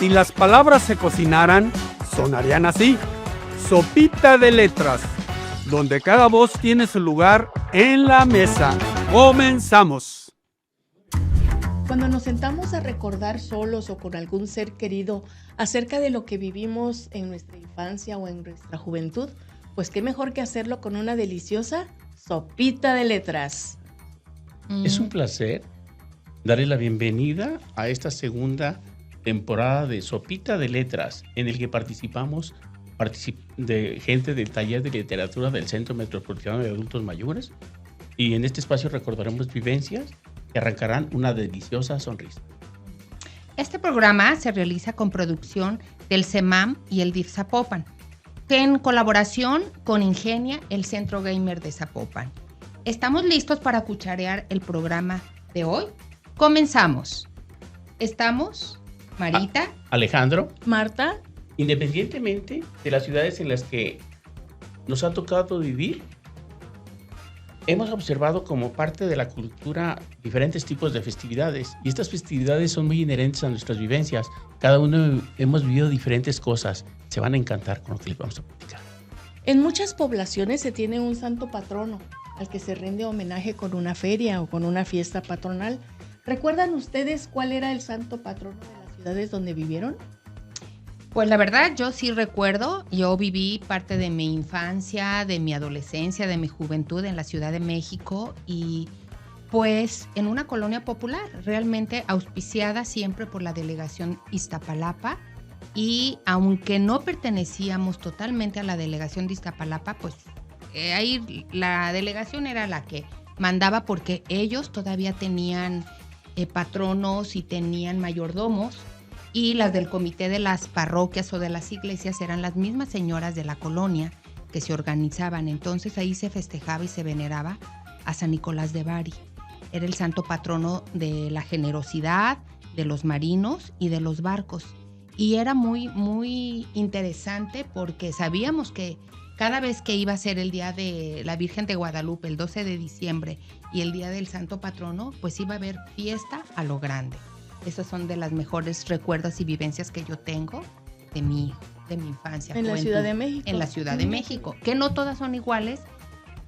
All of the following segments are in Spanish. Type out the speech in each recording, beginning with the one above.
Si las palabras se cocinaran, sonarían así: Sopita de Letras, donde cada voz tiene su lugar en la mesa. ¡Comenzamos! Cuando nos sentamos a recordar solos o con algún ser querido acerca de lo que vivimos en nuestra infancia o en nuestra juventud, pues qué mejor que hacerlo con una deliciosa sopita de letras. Es un placer darle la bienvenida a esta segunda temporada de Sopita de Letras, en el que participamos de gente del taller de literatura del Centro Metropolitano de Adultos Mayores, y en este espacio recordaremos vivencias que arrancarán una deliciosa sonrisa. Este programa se realiza con producción del CEMAM y el DIF Zapopan, en colaboración con Ingenia, el Centro Gamer de Zapopan. ¿Estamos listos para cucharear el programa de hoy? Comenzamos. ¿Estamos, Marita? Alejandro. Marta. Independientemente de las ciudades en las que nos ha tocado vivir, hemos observado como parte de la cultura diferentes tipos de festividades, y estas festividades son muy inherentes a nuestras vivencias. Cada uno hemos vivido diferentes cosas. Se van a encantar con lo que les vamos a platicar. En muchas poblaciones se tiene un santo patrono al que se rinde homenaje con una feria o con una fiesta patronal. ¿Recuerdan ustedes cuál era el santo patrono de las ciudades donde vivieron? Pues la verdad, yo sí recuerdo. Yo viví parte de mi infancia, de mi adolescencia, de mi juventud en la Ciudad de México, y pues en una colonia popular, realmente auspiciada siempre por la delegación Iztapalapa. Y aunque no pertenecíamos totalmente a la delegación de Iztapalapa, pues ahí la delegación era la que mandaba, porque ellos todavía tenían patronos y tenían mayordomos, y las del comité de las parroquias o de las iglesias eran las mismas señoras de la colonia que se organizaban. Entonces ahí se festejaba y se veneraba a San Nicolás de Bari. Era el santo patrono de la generosidad, de los marinos y de los barcos. Y era muy, muy interesante, porque sabíamos que cada vez que iba a ser el día de la Virgen de Guadalupe, el 12 de diciembre, y el día del santo patrono, pues iba a haber fiesta a lo grande. Esos son de las mejores recuerdos y vivencias que yo tengo de mi infancia. En la Ciudad de México. En la Ciudad de México, que no todas son iguales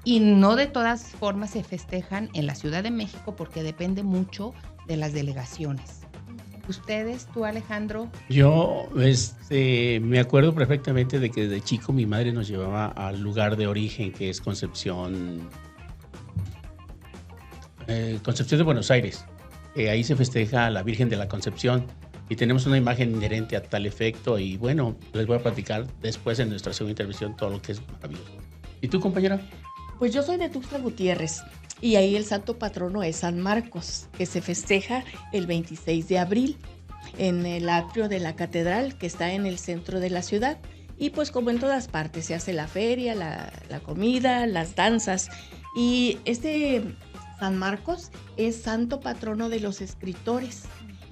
y no de todas formas se festejan en la Ciudad de México, porque depende mucho de las delegaciones. ¿Ustedes, tú, Alejandro? Yo me acuerdo perfectamente de que desde chico mi madre nos llevaba al lugar de origen, que es Concepción de Buenos Aires. Ahí se festeja a la Virgen de la Concepción, y tenemos una imagen inherente a tal efecto, y bueno, les voy a platicar después en nuestra segunda intervención todo lo que es maravilloso. ¿Y tú, compañera? Pues yo soy de Tuxtla Gutiérrez, y ahí el santo patrono es San Marcos, que se festeja el 26 de abril en el atrio de la catedral, que está en el centro de la ciudad. Y pues como en todas partes se hace la feria, la comida, las danzas. Y San Marcos es santo patrono de los escritores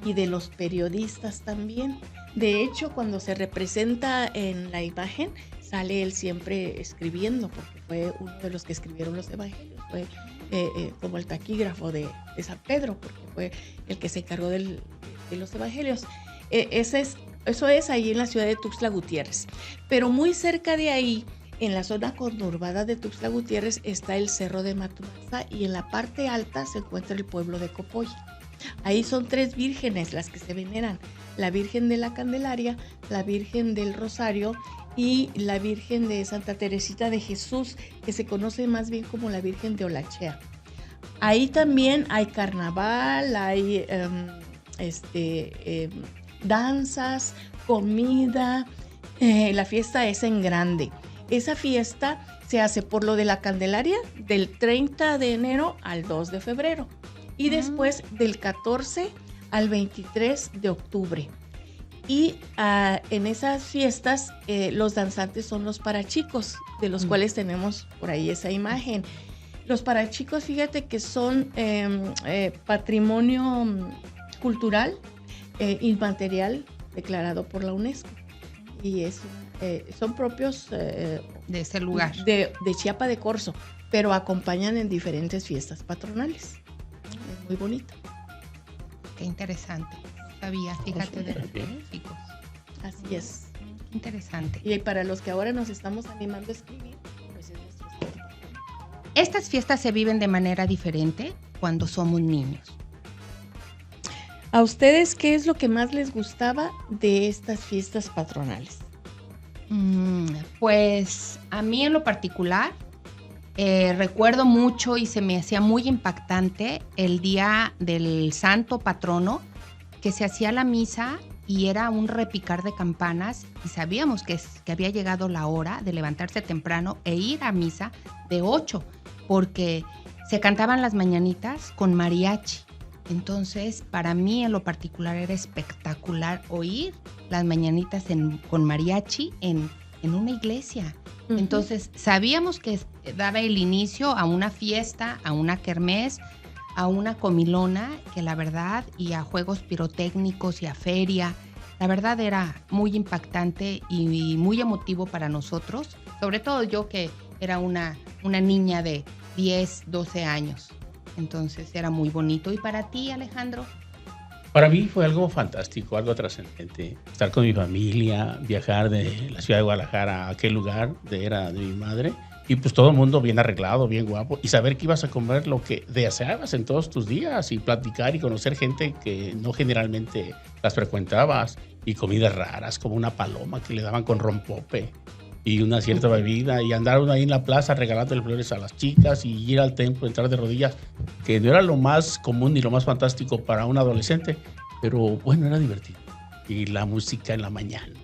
y de los periodistas también. De hecho, cuando se representa en la imagen, sale él siempre escribiendo, porque fue uno de los que escribieron los evangelios. Fue como el taquígrafo de San Pedro, porque fue el que se encargó de los evangelios. Eso es ahí en la ciudad de Tuxtla Gutiérrez. Pero muy cerca de ahí, en la zona conurbada de Tuxtla Gutiérrez, está el Cerro de Matumaza, y en la parte alta se encuentra el pueblo de Copoy. Ahí son 3 vírgenes las que se veneran: la Virgen de la Candelaria, la Virgen del Rosario y la Virgen de Santa Teresita de Jesús, que se conoce más bien como la Virgen de Olachea. Ahí también hay carnaval, hay danzas, comida. La fiesta es en grande. Esa fiesta se hace por lo de la Candelaria del 30 de enero al 2 de febrero y después del 14 al 23 de octubre. Y en esas fiestas los danzantes son los parachicos, de los cuales tenemos por ahí esa imagen. Los parachicos, fíjate que son patrimonio cultural inmaterial declarado por la UNESCO. Y son propios de ese lugar. De Chiapa de Corzo, pero acompañan en diferentes fiestas patronales. Es muy bonito. Qué interesante. sabía, fíjate, de los Bien. chicos. Así es. Interesante. Y para los que ahora nos estamos animando a escribir, pues es nuestro santo. Estas fiestas se viven de manera diferente cuando somos niños. ¿A ustedes qué es lo que más les gustaba de estas fiestas patronales? Pues a mí en lo particular recuerdo mucho y se me hacía muy impactante el día del santo patrono, que se hacía la misa y era un repicar de campanas y sabíamos que había llegado la hora de levantarse temprano e ir a misa de 8, porque se cantaban las mañanitas con mariachi. Entonces, para mí en lo particular era espectacular oír las mañanitas con mariachi en una iglesia. Ujú. Entonces, sabíamos que daba el inicio a una fiesta, a una kermés, a una comilona, que la verdad, y a juegos pirotécnicos y a feria. La verdad era muy impactante y muy emotivo para nosotros, sobre todo yo que era una niña de 10, 12 años. Entonces era muy bonito. ¿Y para ti, Alejandro? Para mí fue algo fantástico, algo trascendente. Estar con mi familia, viajar de la ciudad de Guadalajara a aquel lugar era de mi madre. Y pues todo el mundo bien arreglado, bien guapo. Y saber que ibas a comer lo que deseabas en todos tus días. Y platicar y conocer gente que no generalmente las frecuentabas. Y comidas raras, como una paloma que le daban con rompope. Y una cierta bebida. Y andar uno ahí en la plaza regalándole flores a las chicas. Y ir al templo, entrar de rodillas. Que no era lo más común ni lo más fantástico para un adolescente. Pero bueno, era divertido. Y la música en la mañana.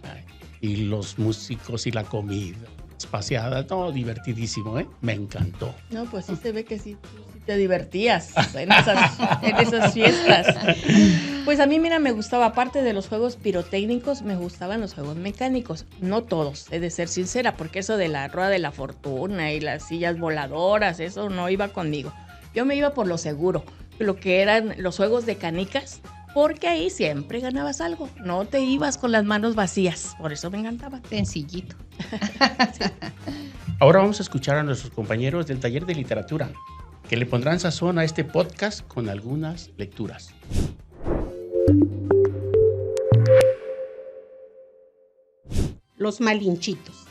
Y los músicos y la comida. Espaciada, todo divertidísimo, ¿eh? Me encantó. No, pues sí se ve que sí, tú sí te divertías en esas fiestas. Pues a mí, mira, me gustaba, aparte de los juegos pirotécnicos, me gustaban los juegos mecánicos. No todos, he de ser sincera, porque eso de la rueda de la fortuna y las sillas voladoras, eso no iba conmigo. Yo me iba por lo seguro, lo que eran los juegos de canicas, porque ahí siempre ganabas algo. No te ibas con las manos vacías, por eso me encantaba. Sencillito. Ahora vamos a escuchar a nuestros compañeros del taller de literatura, que le pondrán sazón a este podcast con algunas lecturas. Los Malinchitos.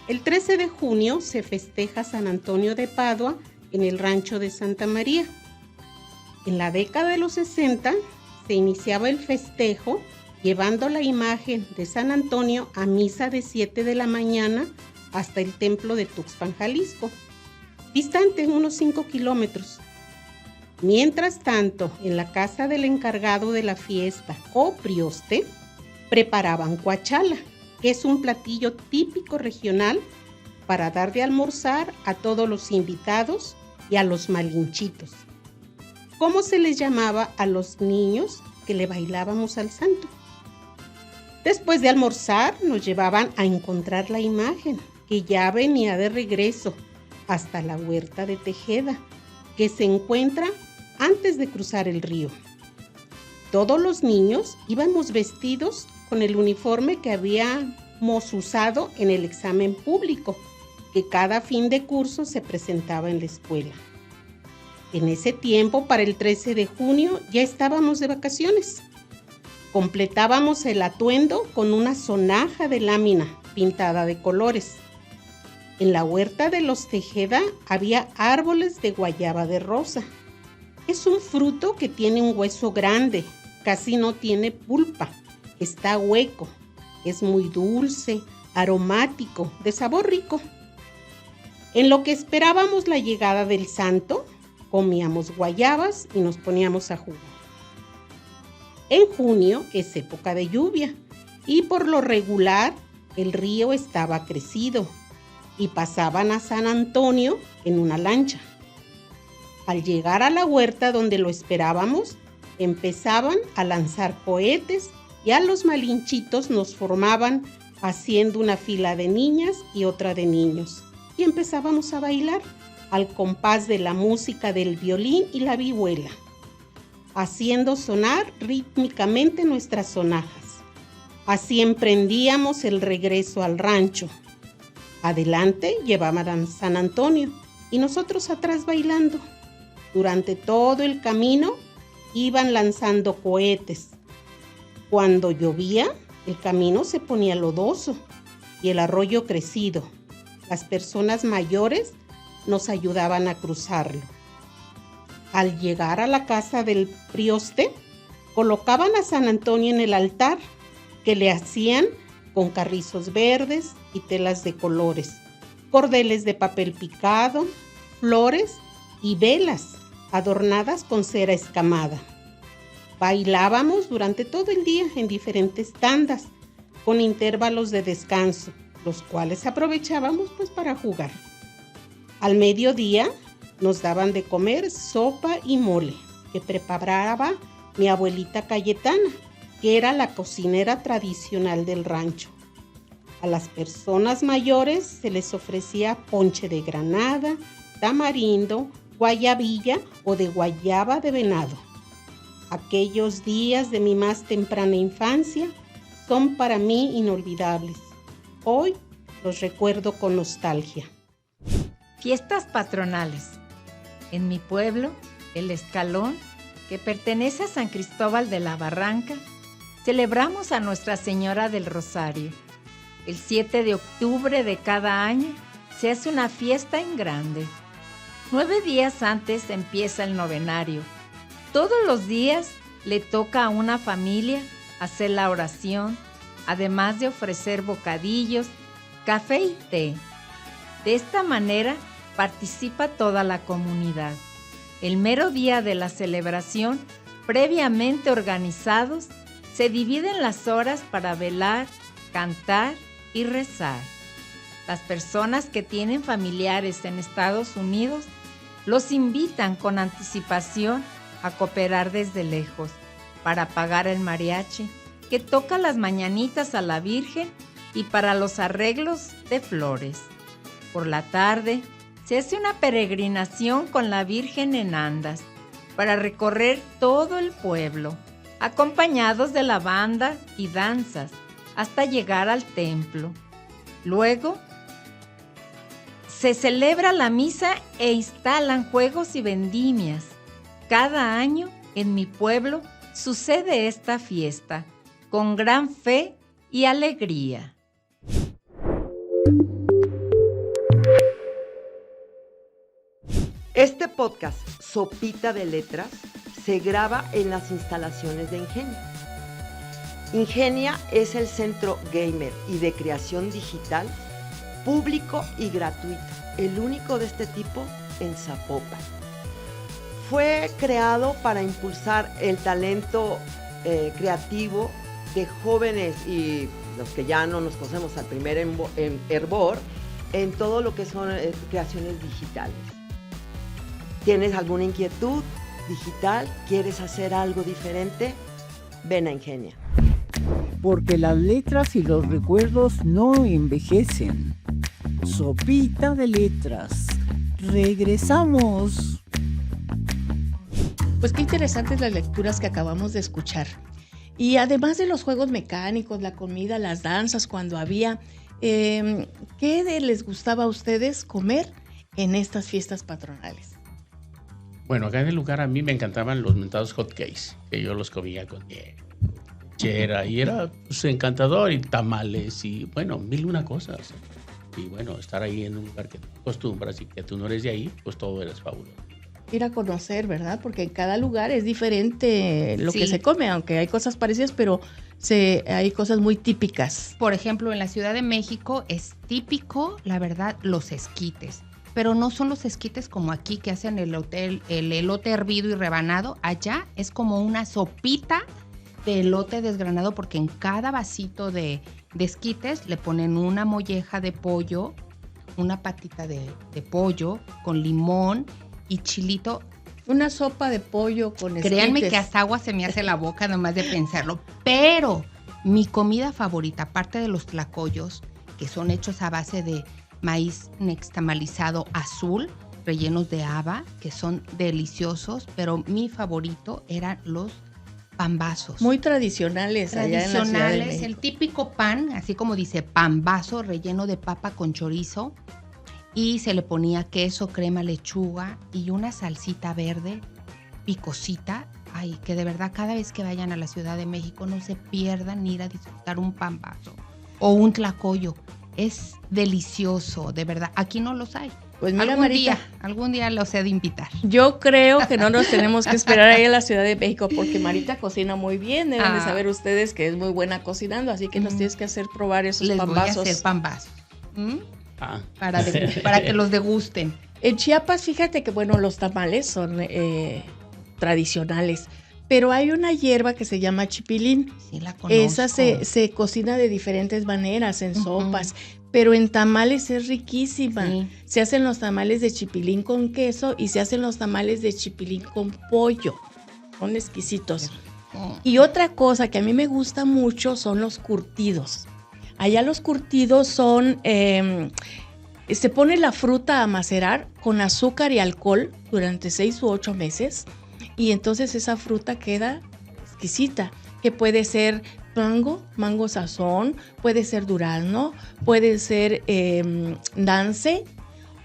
El 13 de junio se festeja San Antonio de Padua en el rancho de Santa María. En la década de los 60 se iniciaba el festejo llevando la imagen de San Antonio a misa de 7 de la mañana hasta el templo de Tuxpan, Jalisco, distante unos 5 kilómetros. Mientras tanto, en la casa del encargado de la fiesta o prioste, preparaban cuachala, que es un platillo típico regional para dar de almorzar a todos los invitados y a los malinchitos. ¿Cómo se les llamaba a los niños que le bailábamos al santo? Después de almorzar, nos llevaban a encontrar la imagen, que ya venía de regreso hasta la huerta de Tejeda, que se encuentra antes de cruzar el río. Todos los niños íbamos vestidos con el uniforme que habíamos usado en el examen público, que cada fin de curso se presentaba en la escuela. En ese tiempo, para el 13 de junio, ya estábamos de vacaciones. Completábamos el atuendo con una sonaja de lámina pintada de colores. En la huerta de los Tejeda había árboles de guayaba de rosa. Es un fruto que tiene un hueso grande, casi no tiene pulpa, está hueco, es muy dulce, aromático, de sabor rico. En lo que esperábamos la llegada del santo, comíamos guayabas y nos poníamos a jugar. En junio es época de lluvia y por lo regular el río estaba crecido y pasaban a San Antonio en una lancha. Al llegar a la huerta donde lo esperábamos, empezaban a lanzar cohetes y a los malinchitos nos formaban haciendo una fila de niñas y otra de niños. Y empezábamos a bailar al compás de la música del violín y la vihuela, haciendo sonar rítmicamente nuestras sonajas. Así emprendíamos el regreso al rancho. Adelante llevaban a San Antonio y nosotros atrás bailando. Durante todo el camino iban lanzando cohetes Cuando llovía, el camino se ponía lodoso y el arroyo crecido. Las personas mayores nos ayudaban a cruzarlo. Al llegar a la casa del prioste, colocaban a San Antonio en el altar, que le hacían con carrizos verdes y telas de colores, cordeles de papel picado, flores y velas adornadas con cera escamada. Bailábamos durante todo el día en diferentes tandas, con intervalos de descanso, los cuales aprovechábamos para jugar. Al mediodía nos daban de comer sopa y mole, que preparaba mi abuelita Cayetana, que era la cocinera tradicional del rancho. A las personas mayores se les ofrecía ponche de granada, tamarindo, guayabilla o de guayaba de venado. Aquellos días de mi más temprana infancia son para mí inolvidables. Hoy los recuerdo con nostalgia. Fiestas patronales. En mi pueblo, El Escalón, que pertenece a San Cristóbal de la Barranca, celebramos a Nuestra Señora del Rosario. El 7 de octubre de cada año se hace una fiesta en grande. 9 días antes empieza el novenario. Todos los días le toca a una familia hacer la oración, además de ofrecer bocadillos, café y té. De esta manera participa toda la comunidad. El mero día de la celebración, previamente organizados, se dividen las horas para velar, cantar y rezar. Las personas que tienen familiares en Estados Unidos los invitan con anticipación a cooperar desde lejos para pagar el mariachi que toca las mañanitas a la Virgen y para los arreglos de flores. Por la tarde se hace una peregrinación con la Virgen en andas para recorrer todo el pueblo, acompañados de la banda y danzas, hasta llegar al templo. Luego se celebra la misa e instalan juegos y vendimias. Cada año en mi pueblo sucede esta fiesta con gran fe y alegría. Este podcast, Sopita de Letras, se graba en las instalaciones de Ingenia. Ingenia es el centro gamer y de creación digital público y gratuito, el único de este tipo en Zapopan. Fue creado para impulsar el talento creativo de jóvenes y los que ya no nos conocemos al primer hervor en todo lo que son creaciones digitales. ¿Tienes alguna inquietud digital? ¿Quieres hacer algo diferente? Ven a Ingenia. Porque las letras y los recuerdos no envejecen. Sopita de letras. Regresamos. Pues qué interesantes las lecturas que acabamos de escuchar. Y además de los juegos mecánicos, la comida, las danzas, cuando había, ¿qué les gustaba a ustedes comer en estas fiestas patronales? Bueno, acá en el lugar a mí me encantaban los mentados hot cakes, que yo los comía con chera y era pues, encantador, y tamales y bueno, mil y una cosas. Y bueno, estar ahí en un lugar que te acostumbras y que tú no eres de ahí, pues todo eres fabuloso. Ir a conocer, ¿verdad? Porque en cada lugar es diferente lo que se come, aunque hay cosas parecidas, pero hay cosas muy típicas. Por ejemplo, en la Ciudad de México es típico, la verdad, los esquites. Pero no son los esquites como aquí que hacen el elote hervido y rebanado. Allá es como una sopita de elote desgranado, porque en cada vasito de esquites le ponen una molleja de pollo, una patita de pollo con limón y chilito. Una sopa de pollo con esquites. Créanme que hasta agua se me hace la boca nomás de pensarlo. Pero mi comida favorita, aparte de los tlacoyos, que son hechos a base de maíz nixtamalizado azul, rellenos de haba, que son deliciosos, pero mi favorito eran los pambazos. Muy tradicionales allá en la Ciudad de México. El típico pan, así como dice, pambazo, relleno de papa con chorizo, y se le ponía queso, crema, lechuga y una salsita verde picosita. ay, que de verdad cada vez que vayan a la Ciudad de México no se pierdan ir a disfrutar un pambazo o un tlacoyo. Es delicioso, de verdad. Aquí no los hay. Pues mira, Marita, algún día los he de invitar. yo creo que no nos tenemos que esperar ahí en la Ciudad de México porque Marita cocina muy bien. Deben de saber ustedes que es muy buena cocinando, así que nos tienes que hacer probar esos Les pambazos. voy a hacer pambazos. Para que los degusten. En Chiapas, fíjate que, bueno, los tamales son tradicionales, pero hay una hierba que se llama chipilín. Sí, la conozco. Esa se cocina de diferentes maneras, en sopas, pero en tamales es riquísima. Sí. Se hacen los tamales de chipilín con queso y se hacen los tamales de chipilín con pollo. Son exquisitos. Y otra cosa que a mí me gusta mucho son los curtidos. Allá los curtidos son, se pone la fruta a macerar con azúcar y alcohol durante 6 u 8 meses y entonces esa fruta queda exquisita, que puede ser mango sazón, puede ser durazno, puede ser dance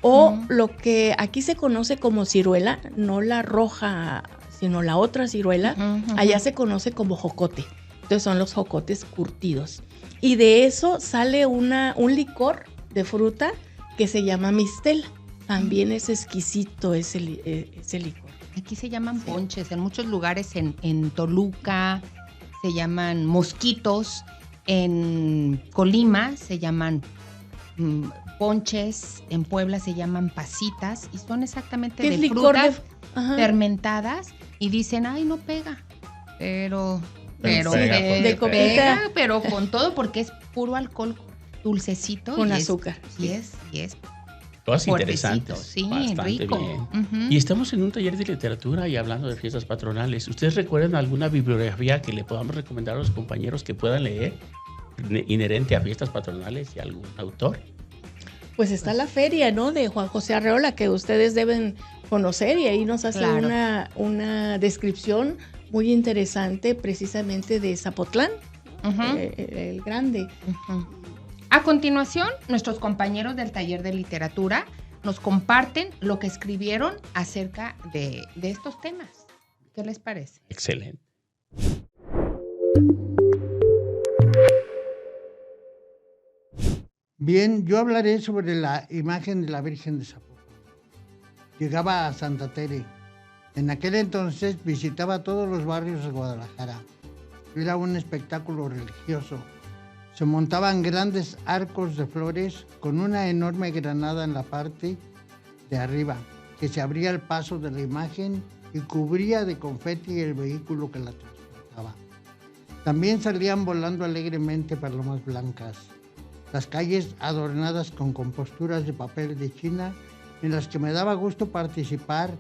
o lo que aquí se conoce como ciruela, no la roja, sino la otra ciruela, allá se conoce como jocote. Entonces son los jocotes curtidos. Y de eso sale un licor de fruta que se llama mistela. También es exquisito ese licor. Aquí se llaman ponches, en muchos lugares en Toluca se llaman mosquitos, en Colima se llaman ponches, en Puebla se llaman pasitas y son exactamente de frutas fermentadas y dicen, ay, no pega, pero pega, pero con todo porque es puro alcohol dulcecito con azúcar. Y es Cosas interesantes. Sí, bastante rico. Bien. Y estamos en un taller de literatura y hablando de fiestas patronales. ¿Ustedes recuerdan alguna bibliografía que le podamos recomendar a los compañeros que puedan leer inherente a fiestas patronales y algún autor? Pues está la feria, ¿no? De Juan José Arreola, que ustedes deben conocer y ahí nos hace una descripción muy interesante precisamente de Zapotlán, el Grande. A continuación, nuestros compañeros del taller de literatura nos comparten lo que escribieron acerca de estos temas. ¿Qué les parece? Excelente. Bien, yo hablaré sobre la imagen de la Virgen de Zapopan. Llegaba a Santa Tere. En aquel entonces visitaba todos los barrios de Guadalajara. Era un espectáculo religioso. Se montaban grandes arcos de flores con una enorme granada en la parte de arriba, que se abría el paso de la imagen y cubría de confeti el vehículo que la transportaba. También salían volando alegremente palomas blancas. Las calles adornadas con composturas de papel de China, en las que me daba gusto participar,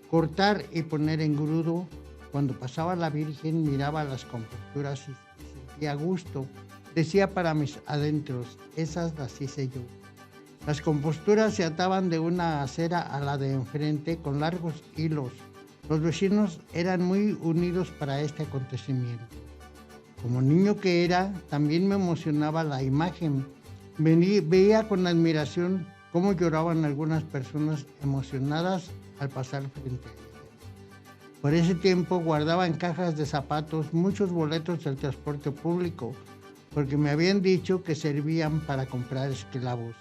cortar y poner en grudo. Cuando pasaba la Virgen miraba las composturas y sentía gusto. Decía para mis adentros, esas las hice yo. Las composturas se ataban de una acera a la de enfrente con largos hilos. Los vecinos eran muy unidos para este acontecimiento. Como niño que era, también me emocionaba la imagen. Veía con admiración cómo lloraban algunas personas emocionadas al pasar frente a ella. Por ese tiempo guardaba en cajas de zapatos muchos boletos del transporte público, porque me habían dicho que servían para comprar esclavos.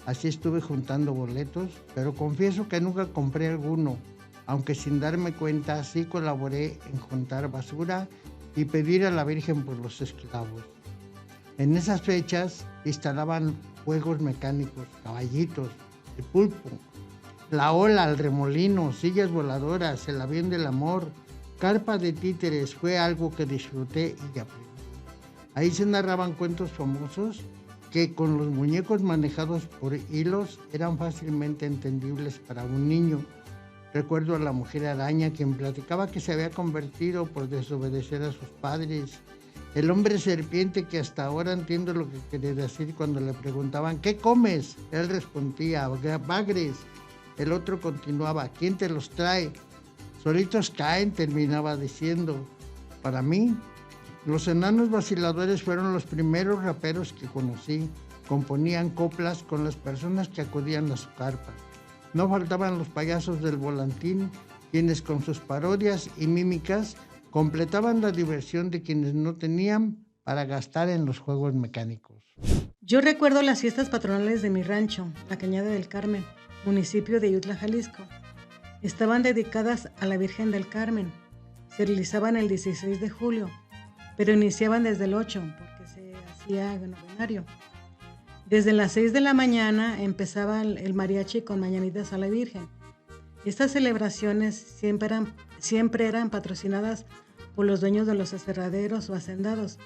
Así estuve juntando boletos, pero confieso que nunca compré alguno, aunque sin darme cuenta sí colaboré en juntar basura y pedir a la Virgen por los esclavos. En esas fechas instalaban juegos mecánicos, caballitos, el pulpo, la ola, el remolino, sillas voladoras, el avión del amor, carpa de títeres. Fue algo que disfruté y aprendí. Ahí se narraban cuentos famosos que con los muñecos manejados por hilos eran fácilmente entendibles para un niño. Recuerdo a la mujer araña, quien platicaba que se había convertido por desobedecer a sus padres. El hombre serpiente, que hasta ahora entiendo lo que quería decir cuando le preguntaban ¿qué comes? Él respondía bagres. El otro continuaba ¿quién te los trae? Solitos caen, terminaba diciendo. Para mí, los enanos vaciladores fueron los primeros raperos que conocí. Componían coplas con las personas que acudían a su carpa. No faltaban los payasos del volantín quienes con sus parodias y mímicas completaban la diversión de quienes no tenían para gastar en los juegos mecánicos. Yo recuerdo las fiestas patronales de mi rancho, la Cañada del Carmen, municipio de Ixtla, Jalisco. Estaban dedicadas a la Virgen del Carmen. Se realizaban el 16 de julio, pero iniciaban desde el 8 porque se hacía novenario. Desde las 6 de la mañana empezaba el mariachi con mañanitas a la Virgen. Estas celebraciones siempre eran patrocinadas por los dueños de los aserraderos o hacendados,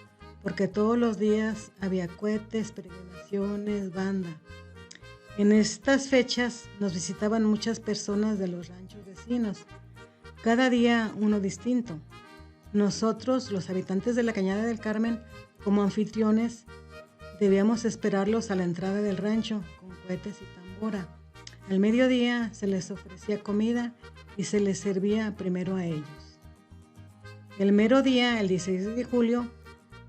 porque todos los días había cohetes, peregrinaciones, banda. En estas fechas nos visitaban muchas personas de los ranchos vecinos, cada día uno distinto. Nosotros, los habitantes de la Cañada del Carmen, como anfitriones, debíamos esperarlos a la entrada del rancho con cohetes y tambora. Al mediodía se les ofrecía comida y se les servía primero a ellos. El mero día, el 16 de julio,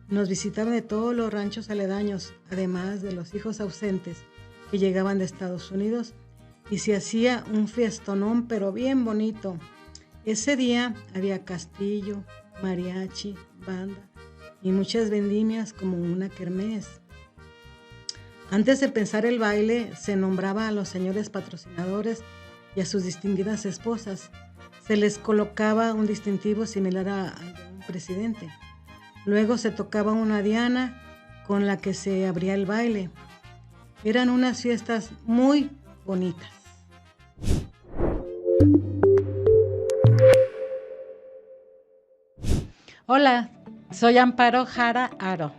nos visitaban de todos los ranchos aledaños, además de los hijos ausentes que llegaban de Estados Unidos, y se hacía un fiestonón pero bien bonito. Ese día había castillo, mariachi, banda y muchas vendimias como una kermés. Antes de pensar el baile, se nombraba a los señores patrocinadores y a sus distinguidas esposas. Se les colocaba un distintivo similar al de un presidente. Luego se tocaba una diana con la que se abría el baile. Eran unas fiestas muy bonitas. Hola, soy Amparo Jara Aro.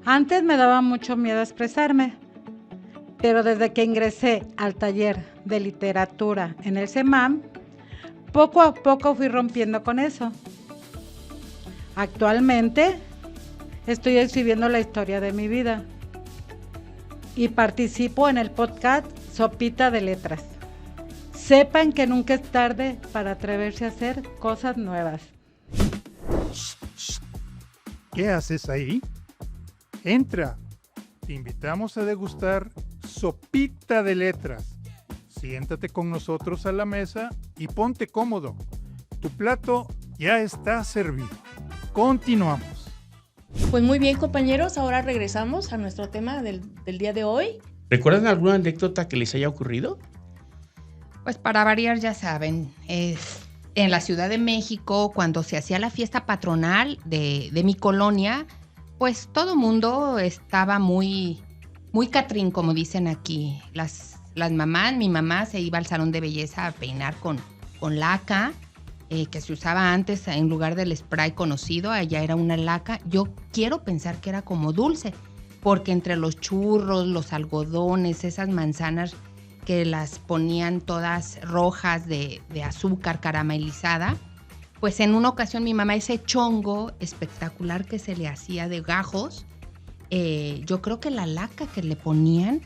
Antes me daba mucho miedo expresarme, pero desde que ingresé al taller de literatura en el CEMAM, poco a poco fui rompiendo con eso. Actualmente estoy escribiendo la historia de mi vida y participo en el podcast Sopita de Letras. Sepan que nunca es tarde para atreverse a hacer cosas nuevas. ¿Qué haces ahí? Entra. Te invitamos a degustar Sopita de Letras. Siéntate con nosotros a la mesa y ponte cómodo. Tu plato ya está servido. Continuamos. Pues muy bien, compañeros, ahora regresamos a nuestro tema del día de hoy. ¿Recuerdan alguna anécdota que les haya ocurrido? Pues para variar, ya saben, en la Ciudad de México, cuando se hacía la fiesta patronal de mi colonia, pues todo mundo estaba muy catrín, como dicen aquí. Las mamás, mi mamá se iba al salón de belleza a peinar con laca, que se usaba antes en lugar del spray conocido, allá era una laca. Yo quiero pensar que era como dulce, porque entre los churros, los algodones, esas manzanas que las ponían todas rojas de azúcar caramelizada, pues en una ocasión mi mamá, ese chongo espectacular que se le hacía de gajos, yo creo que la laca que le ponían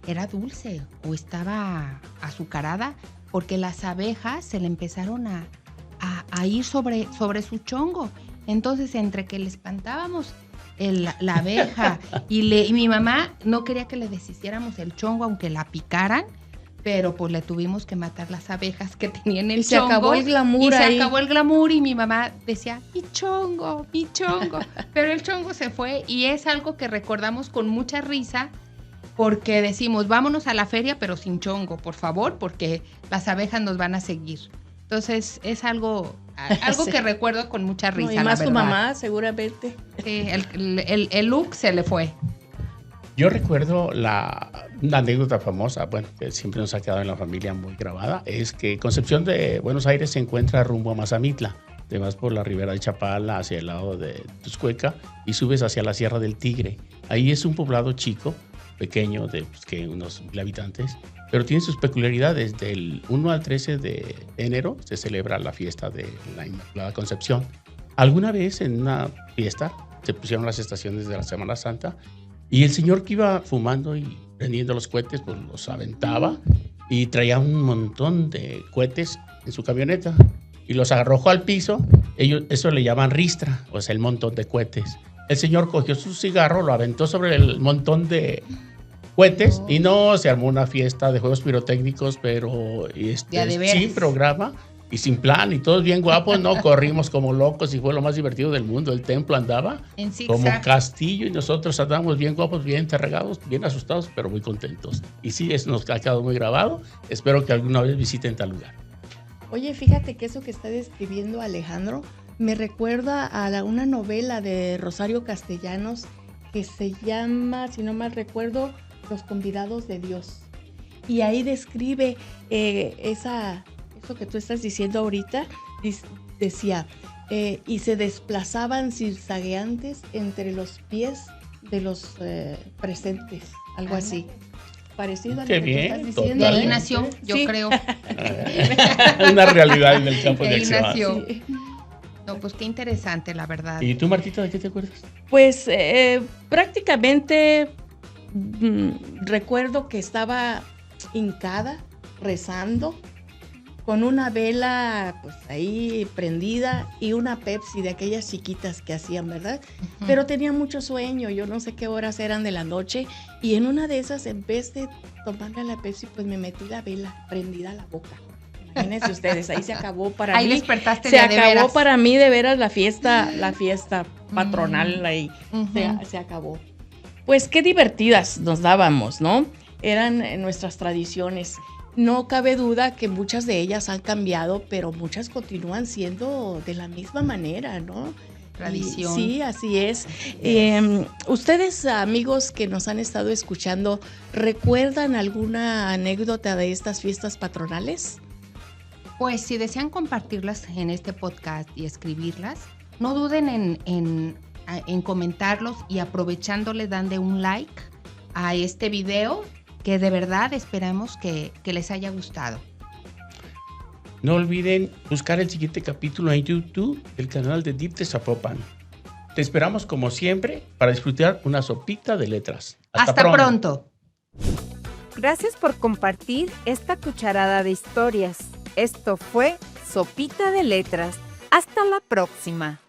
era dulce o estaba azucarada, porque las abejas se le empezaron a ir sobre su chongo. Entonces, entre que le espantábamos la abeja y mi mamá no quería que le deshiciéramos el chongo aunque la picaran, pero pues le tuvimos que matar las abejas que tenían el chongo. Se acabó el glamour ahí. Se acabó el glamour y mi mamá decía, mi chongo. Pero el chongo se fue y es algo que recordamos con mucha risa porque decimos, vámonos a la feria pero sin chongo, por favor, porque las abejas nos van a seguir. Entonces es algo sí, que recuerdo con mucha risa. No, y más tu mamá, seguramente. Sí, el look se le fue. Yo recuerdo una anécdota famosa, bueno, que siempre nos ha quedado en la familia muy grabada, es que Concepción de Buenos Aires se encuentra rumbo a Mazamitla. Te vas por la ribera de Chapala hacia el lado de Tuxcueca y subes hacia la Sierra del Tigre. Ahí es un poblado chico, pequeño, de que unos 1,000 habitantes, pero tiene sus peculiaridades. Del 1 al 13 de enero se celebra la fiesta de la Inmaculada Concepción. Alguna vez en una fiesta se pusieron las estaciones de la Semana Santa y el señor que iba fumando y prendiendo los cohetes, pues los aventaba y traía un montón de cohetes en su camioneta y los arrojó al piso. Eso le llaman ristra, o sea, el montón de cohetes. El señor cogió su cigarro, lo aventó sobre el montón de cohetes y no se armó una fiesta de juegos pirotécnicos, pero sin programa y sin plan y todos bien guapos, ¿no? Corrimos como locos y fue lo más divertido del mundo. El templo andaba como castillo y nosotros andábamos bien guapos, bien regados, bien asustados, pero muy contentos. Y sí, eso nos ha quedado muy grabado. Espero que alguna vez visiten tal lugar. Oye, fíjate que eso que está describiendo Alejandro me recuerda a una novela de Rosario Castellanos que se llama, si no mal recuerdo, Los Convidados de Dios. Y ahí describe eso que tú estás diciendo ahorita, decía, y se desplazaban zigzagueantes entre los pies de los presentes, algo así. Parecido a lo que tú estás diciendo. De ahí nació, yo creo. Una realidad en el campo de acción. Nació. Sí. No, pues qué interesante, la verdad. ¿Y tú, Martita, de qué te acuerdas? Pues prácticamente recuerdo que estaba hincada, rezando, con una vela pues ahí prendida y una Pepsi de aquellas chiquitas que hacían, ¿verdad? Uh-huh. Pero tenía mucho sueño, yo no sé qué horas eran de la noche, y en una de esas, en vez de tomarme la Pepsi, pues me metí la vela prendida a la boca. Imagínense ustedes, ahí se acabó para ahí mí. Despertaste se acabó para mí de veras la fiesta patronal ahí. Se acabó. Pues qué divertidas nos dábamos, ¿no? Eran nuestras tradiciones. No cabe duda que muchas de ellas han cambiado, pero muchas continúan siendo de la misma manera, ¿no? Tradición. Sí, así es. Ustedes, amigos que nos han estado escuchando, ¿recuerdan alguna anécdota de estas fiestas patronales? Pues si desean compartirlas en este podcast y escribirlas, no duden en comentarlos y aprovechándole dan un like a este video que de verdad esperamos que les haya gustado. No olviden buscar el siguiente capítulo en YouTube del canal de DIF de Zapopan. Te esperamos como siempre para disfrutar una sopita de letras. Hasta pronto. Gracias por compartir esta cucharada de historias. Esto fue Sopita de Letras. Hasta la próxima.